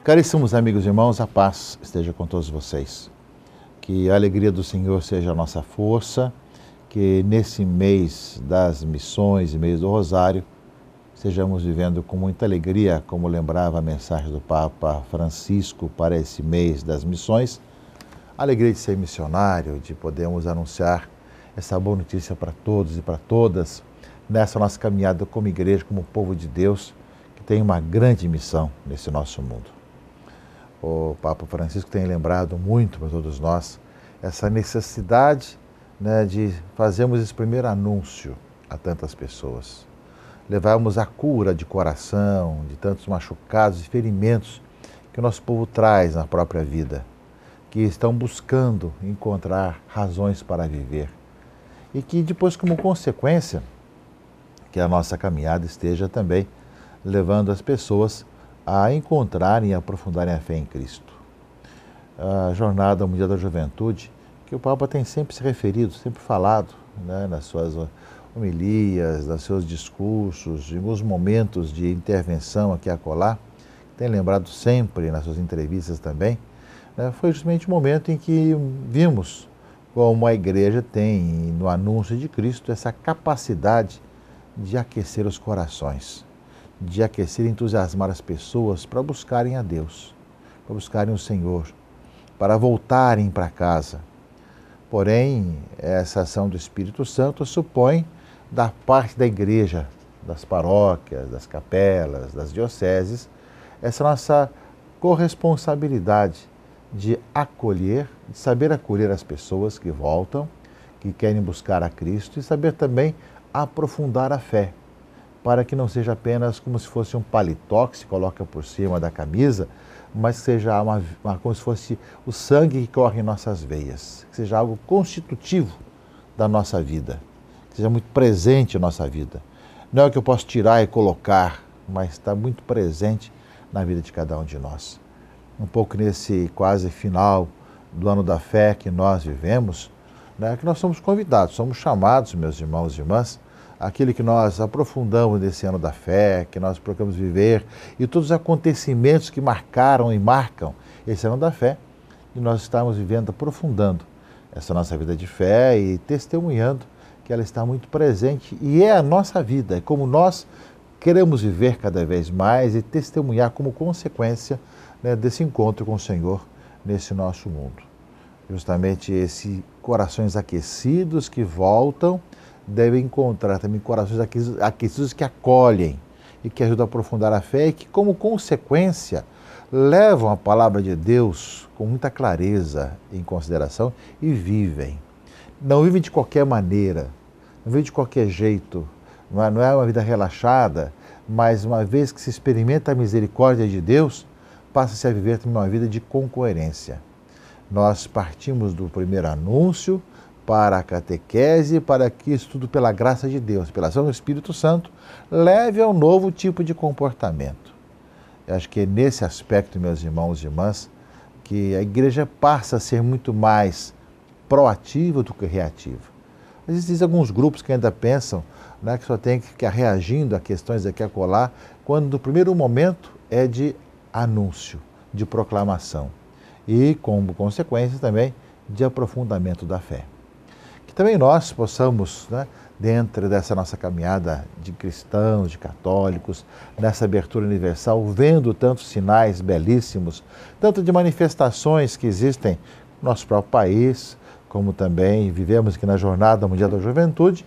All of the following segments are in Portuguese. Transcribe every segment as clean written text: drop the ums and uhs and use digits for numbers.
Caríssimos amigos e irmãos, a paz esteja com todos vocês. Que a alegria do Senhor seja a nossa força, que nesse mês das missões e mês do Rosário, estejamos vivendo com muita alegria, como lembrava a mensagem do Papa Francisco para esse mês das missões, a alegria de ser missionário, de podermos anunciar essa boa notícia para todos e para todas, nessa nossa caminhada como igreja, como povo de Deus, que tem uma grande missão nesse nosso mundo. O Papa Francisco tem lembrado muito para todos nós essa necessidade, de fazermos esse primeiro anúncio a tantas pessoas. Levarmos a cura de coração, de tantos machucados e ferimentos que o nosso povo traz na própria vida, que estão buscando encontrar razões para viver. E que depois, como consequência, que a nossa caminhada esteja também levando as pessoas a encontrarem e aprofundarem a fé em Cristo. A Jornada Mundial da Juventude, que o Papa tem sempre se referido, sempre falado, nas suas homilias, nos seus discursos, em alguns momentos de intervenção aqui e acolá, tem lembrado sempre nas suas entrevistas também, foi justamente o momento em que vimos como a igreja tem, no anúncio de Cristo, essa capacidade de aquecer os corações, de aquecer e entusiasmar as pessoas para buscarem a Deus, para buscarem o Senhor, para voltarem para casa. Porém, essa ação do Espírito Santo supõe da parte da igreja, das paróquias, das capelas, das dioceses, essa nossa corresponsabilidade de acolher, de saber acolher as pessoas que voltam, que querem buscar a Cristo e saber também aprofundar a fé, para que não seja apenas como se fosse um paletó que se coloca por cima da camisa, mas que seja como se fosse o sangue que corre em nossas veias, que seja algo constitutivo da nossa vida, que seja muito presente em nossa vida. Não é o que eu posso tirar e colocar, mas está muito presente na vida de cada um de nós. Um pouco nesse quase final do ano da fé que nós vivemos, que nós somos convidados, somos chamados, meus irmãos e irmãs, aquele que nós aprofundamos nesse ano da fé, que nós procuramos viver, e todos os acontecimentos que marcaram e marcam esse ano da fé, e nós estamos vivendo, aprofundando essa nossa vida de fé e testemunhando que ela está muito presente, e é a nossa vida, é como nós queremos viver cada vez mais e testemunhar como consequência desse encontro com o Senhor nesse nosso mundo. Justamente esses corações aquecidos que voltam, devem encontrar também corações aquecidos que acolhem e que ajudam a aprofundar a fé e que, como consequência, levam a palavra de Deus com muita clareza em consideração e vivem. Não vivem de qualquer maneira, não vivem de qualquer jeito, não é uma vida relaxada, mas uma vez que se experimenta a misericórdia de Deus, passa-se a viver também uma vida de concoerência. Nós partimos do primeiro anúncio para a catequese, para que isso tudo, pela graça de Deus, pela ação do Espírito Santo, leve a um novo tipo de comportamento. Eu acho que é nesse aspecto, meus irmãos e irmãs, que a igreja passa a ser muito mais proativa do que reativa. Existem alguns grupos que ainda pensam que só tem que ficar reagindo a questões aqui e acolá, quando no primeiro momento é de anúncio, de proclamação e, como consequência também, de aprofundamento da fé. Que também nós possamos, dentro dessa nossa caminhada de cristãos, de católicos, nessa abertura universal, vendo tantos sinais belíssimos, tanto de manifestações que existem no nosso próprio país, como também vivemos aqui na Jornada Mundial da Juventude,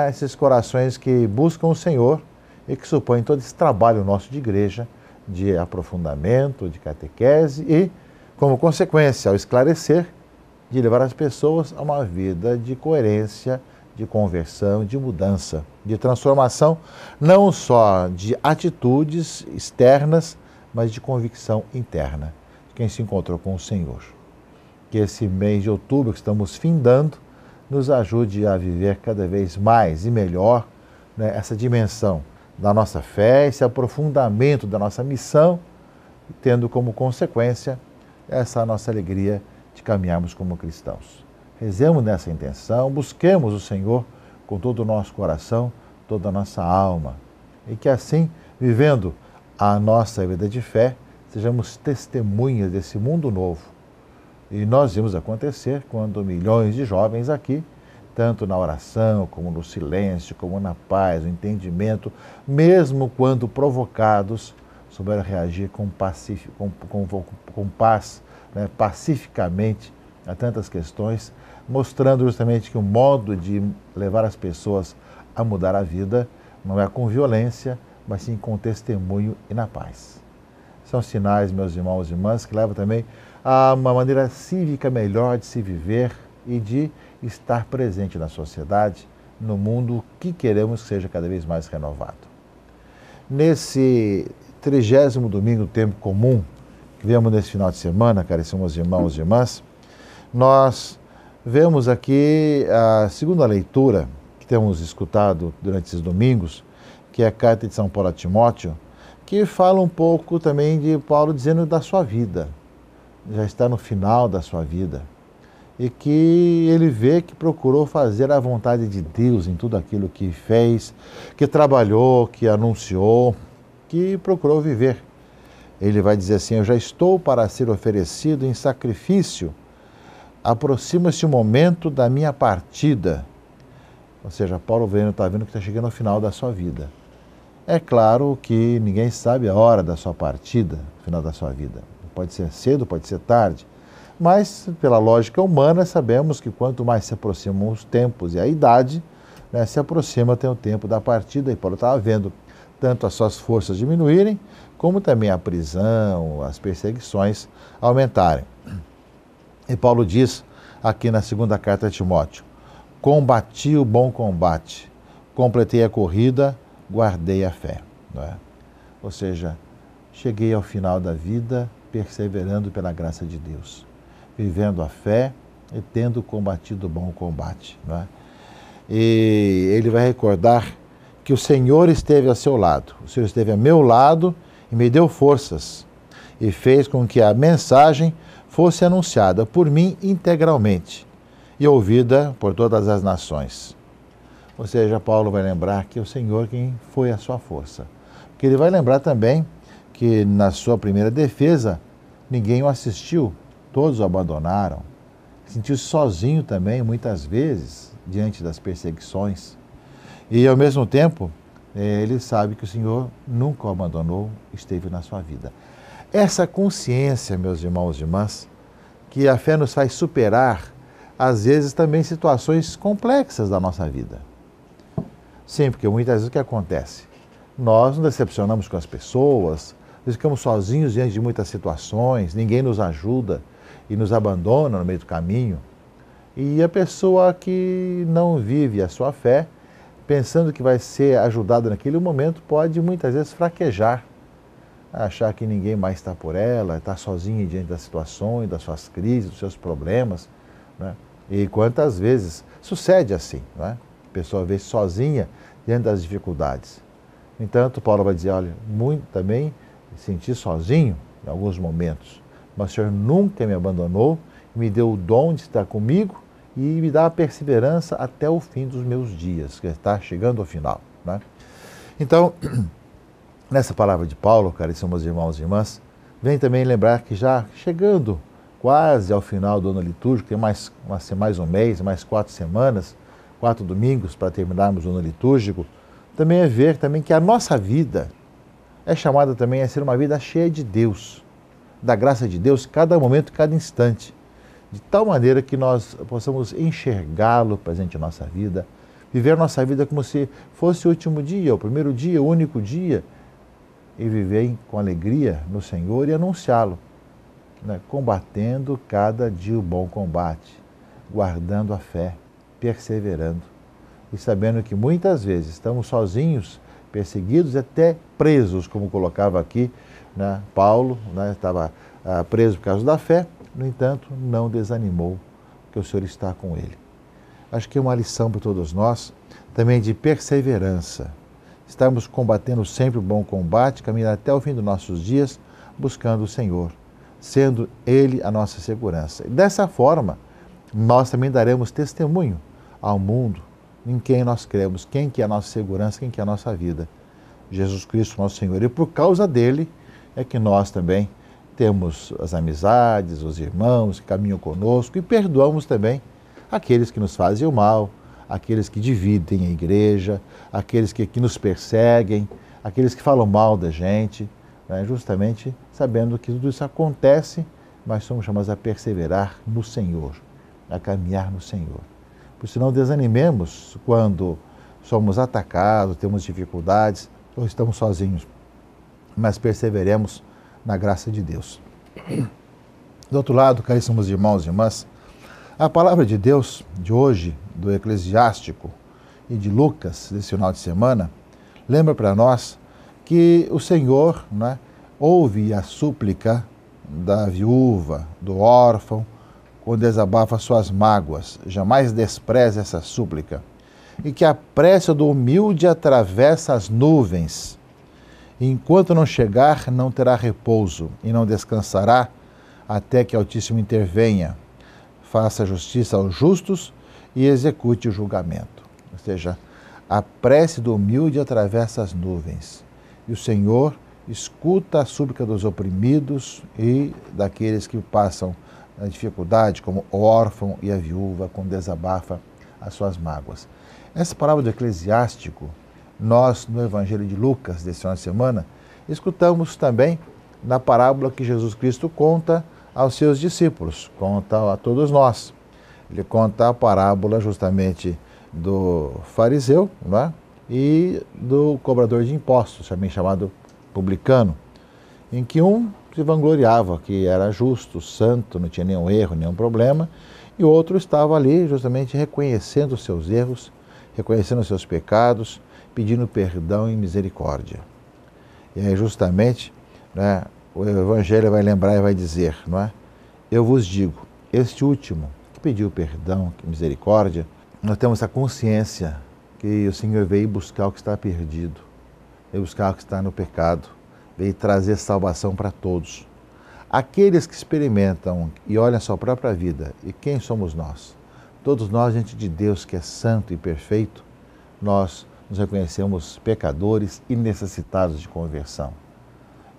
esses corações que buscam o Senhor e que supõem todo esse trabalho nosso de igreja, de aprofundamento, de catequese e, como consequência, ao esclarecer, de levar as pessoas a uma vida de coerência, de conversão, de mudança, de transformação, não só de atitudes externas, mas de convicção interna, de quem se encontrou com o Senhor. Que esse mês de outubro que estamos findando nos ajude a viver cada vez mais e melhor essa dimensão da nossa fé, esse aprofundamento da nossa missão, tendo como consequência essa nossa alegria de caminharmos como cristãos. rezemos nessa intenção, busquemos o Senhor com todo o nosso coração, toda a nossa alma. E que assim, vivendo a nossa vida de fé, sejamos testemunhas desse mundo novo. E nós vimos acontecer quando milhões de jovens aqui, tanto na oração, como no silêncio, como na paz, no entendimento, mesmo quando provocados, souberam reagir com paz, né, pacificamente a tantas questões, mostrando justamente que o modo de levar as pessoas a mudar a vida não é com violência, mas sim com testemunho e na paz. São sinais, meus irmãos e irmãs, que levam também a uma maneira cívica melhor de se viver e de estar presente na sociedade, no mundo que queremos que seja cada vez mais renovado. Nesse 30º domingo do tempo comum, que vemos nesse final de semana, caríssimos irmãos e irmãs, nós vemos aqui a segunda leitura que temos escutado durante esses domingos, que é a carta de São Paulo a Timóteo, que fala um pouco também de Paulo dizendo da sua vida, já está no final da sua vida, e que ele vê que procurou fazer a vontade de Deus em tudo aquilo que fez, que trabalhou, que anunciou, que procurou viver. Ele vai dizer assim: eu já estou para ser oferecido em sacrifício, aproxima-se o momento da minha partida. Ou seja, Paulo está vendo que está chegando ao final da sua vida. É claro que ninguém sabe a hora da sua partida, o final da sua vida. Pode ser cedo, pode ser tarde. Mas, pela lógica humana, sabemos que quanto mais se aproximam os tempos e a idade, né, se aproxima tem o tempo da partida. E Paulo estava vendo tanto as suas forças diminuírem, como também a prisão, as perseguições aumentarem. E Paulo diz aqui na segunda carta a Timóteo: combati o bom combate, completei a corrida, guardei a fé. Não é? Ou seja, cheguei ao final da vida perseverando pela graça de Deus, vivendo a fé e tendo combatido o bom combate. Não é? E ele vai recordar que o Senhor esteve ao seu lado, o Senhor esteve ao meu lado e me deu forças e fez com que a mensagem fosse anunciada por mim integralmente e ouvida por todas as nações. Ou seja, Paulo vai lembrar que é o Senhor quem foi a sua força. Porque ele vai lembrar também que na sua primeira defesa ninguém o assistiu, todos o abandonaram. Sentiu-se sozinho também, muitas vezes, diante das perseguições. E, ao mesmo tempo, ele sabe que o Senhor nunca o abandonou, esteve na sua vida. Essa consciência, meus irmãos e irmãs, que a fé nos faz superar, às vezes, também situações complexas da nossa vida. Sim, porque muitas vezes o que acontece? Nós nos decepcionamos com as pessoas, ficamos sozinhos diante de muitas situações, ninguém nos ajuda e nos abandona no meio do caminho. E a pessoa que não vive a sua fé, pensando que vai ser ajudada naquele momento, pode muitas vezes fraquejar, achar que ninguém mais está por ela, está sozinha diante das situações, das suas crises, dos seus problemas. Né? E quantas vezes sucede assim, né? A pessoa vê sozinha diante das dificuldades. No entanto, Paulo vai dizer, olha, muito também senti sozinho em alguns momentos, mas o Senhor nunca me abandonou, me deu o dom de estar comigo e me dá a perseverança até o fim dos meus dias, que está chegando ao final. Né? Então, nessa palavra de Paulo, caríssimos irmãos e irmãs, vem também lembrar que já chegando quase ao final do ano litúrgico, tem mais um mês, mais 4 semanas, 4 domingos para terminarmos o ano litúrgico, também é ver também que a nossa vida é chamada também a ser uma vida cheia de Deus, da graça de Deus, cada momento, cada instante, de tal maneira que nós possamos enxergá-lo presente em nossa vida, viver nossa vida como se fosse o último dia, o primeiro dia, o único dia, e viver com alegria no Senhor e anunciá-lo, né? Combatendo cada dia o bom combate, guardando a fé, perseverando e sabendo que muitas vezes estamos sozinhos, perseguidos e até presos, como colocava aqui, né? Paulo, né? Estava preso por causa da fé, no entanto, não desanimou, porque o Senhor está com ele. Acho que é uma lição para todos nós, também de perseverança. Estamos combatendo sempre o bom combate, caminhando até o fim dos nossos dias, buscando o Senhor, sendo Ele a nossa segurança. E dessa forma, nós também daremos testemunho ao mundo em quem nós cremos, quem que é a nossa segurança, quem que é a nossa vida. Jesus Cristo, nosso Senhor. E por causa dele é que nós também temos as amizades, os irmãos que caminham conosco e perdoamos também aqueles que nos fazem o mal, aqueles que dividem a igreja, aqueles que nos perseguem, aqueles que falam mal da gente, né? Justamente sabendo que tudo isso acontece, mas somos chamados a perseverar no Senhor, a caminhar no Senhor. Por isso não desanimemos quando somos atacados, temos dificuldades ou estamos sozinhos, mas perseveremos na graça de Deus. Do outro lado, caríssimos irmãos e irmãs, a palavra de Deus de hoje, do Eclesiástico e de Lucas, desse final de semana, lembra para nós que o Senhor, né, ouve a súplica da viúva, do órfão, quando desabafa suas mágoas. Jamais despreze essa súplica. E que a prece do humilde atravessa as nuvens. E enquanto não chegar, não terá repouso e não descansará até que Altíssimo intervenha, faça justiça aos justos e execute o julgamento. Ou seja, a prece do humilde atravessa as nuvens. E o Senhor escuta a súplica dos oprimidos e daqueles que passam a dificuldade, como o órfão e a viúva, quando desabafa as suas mágoas. Essa palavra do Eclesiástico, nós, no Evangelho de Lucas, desse final de semana, escutamos também na parábola que Jesus Cristo conta aos seus discípulos, conta a todos nós. Ele conta a parábola justamente do fariseu, né, e do cobrador de impostos, também chamado publicano, em que um se vangloriava que era justo, santo, não tinha nenhum erro, nenhum problema, e o outro estava ali justamente reconhecendo os seus erros, reconhecendo os seus pecados, pedindo perdão e misericórdia. E aí justamente, né, o Evangelho vai lembrar e vai dizer, não é? Eu vos digo, este último que pediu perdão, misericórdia, nós temos a consciência que o Senhor veio buscar o que está perdido, veio buscar o que está no pecado, veio trazer salvação para todos. Aqueles que experimentam e olham a sua própria vida, e quem somos nós? Todos nós, diante de Deus que é santo e perfeito, nós nos reconhecemos pecadores e necessitados de conversão.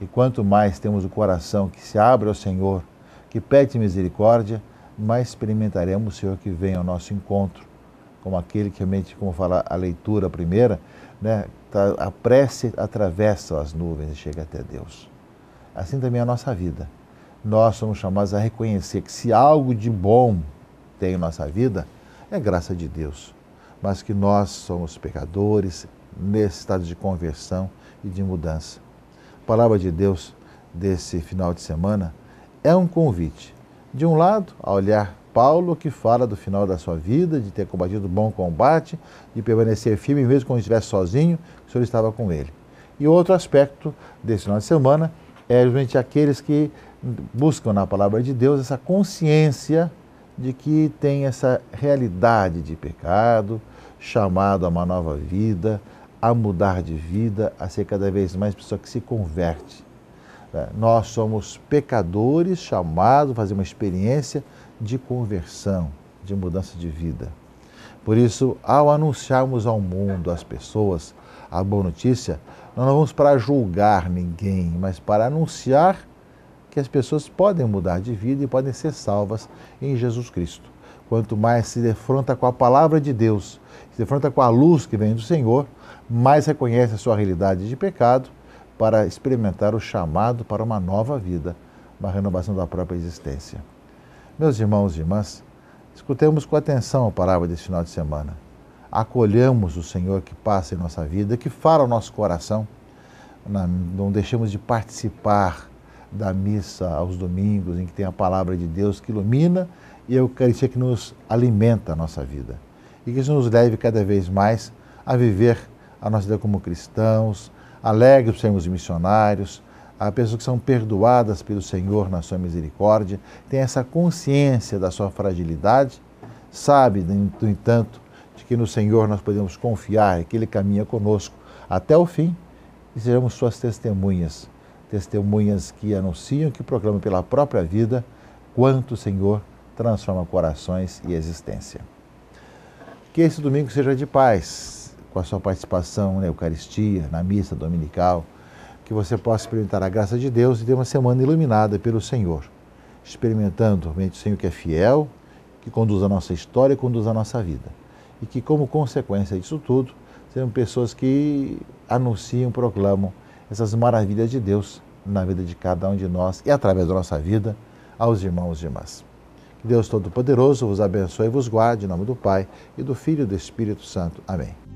E quanto mais temos o coração que se abre ao Senhor, que pede misericórdia, mais experimentaremos o Senhor que vem ao nosso encontro, como aquele que realmente, como fala a leitura primeira, né, a prece atravessa as nuvens e chega até Deus. Assim também é a nossa vida. Nós somos chamados a reconhecer que se algo de bom tem em nossa vida, é graça de Deus. Mas que nós somos pecadores, necessitados de conversão e de mudança. A palavra de Deus desse final de semana é um convite. De um lado, a olhar Paulo, que fala do final da sua vida, de ter combatido o bom combate, de permanecer firme mesmo quando estivesse sozinho, que o Senhor estava com ele. E outro aspecto desse final de semana é justamente aqueles que buscam na palavra de Deus essa consciência de que tem essa realidade de pecado, chamado a uma nova vida, a mudar de vida, a ser cada vez mais pessoa que se converte. Nós somos pecadores chamados a fazer uma experiência de conversão, de mudança de vida. Por isso, ao anunciarmos ao mundo, às pessoas, a boa notícia, nós não vamos para julgar ninguém, mas para anunciar que as pessoas podem mudar de vida e podem ser salvas em Jesus Cristo. Quanto mais se defronta com a palavra de Deus, se defronta com a luz que vem do Senhor, mais reconhece a sua realidade de pecado para experimentar o chamado para uma nova vida, uma renovação da própria existência. Meus irmãos e irmãs, escutemos com atenção a palavra desse final de semana. Acolhamos o Senhor que passa em nossa vida, que fala ao nosso coração. Não deixemos de participar da missa aos domingos, em que tem a palavra de Deus que ilumina e a Eucaristia que nos alimenta a nossa vida. E que isso nos leve cada vez mais a viver a nossa vida como cristãos, alegres por sermos missionários, a pessoas que são perdoadas pelo Senhor na sua misericórdia, tem essa consciência da sua fragilidade, sabe, no entanto, de que no Senhor nós podemos confiar, que Ele caminha conosco até o fim e sejamos suas testemunhas que anunciam, que proclamam pela própria vida quanto o Senhor transforma corações e existência. Que esse domingo seja de paz, com a sua participação na Eucaristia, na missa dominical, que você possa experimentar a graça de Deus e ter uma semana iluminada pelo Senhor, experimentando realmente o Senhor que é fiel, que conduz a nossa história e conduz a nossa vida. E que, como consequência disso tudo, sejam pessoas que anunciam, proclamam essas maravilhas de Deus na vida de cada um de nós e através da nossa vida aos irmãos e irmãs. Que Deus Todo-Poderoso vos abençoe e vos guarde, em nome do Pai, e do Filho e do Espírito Santo. Amém.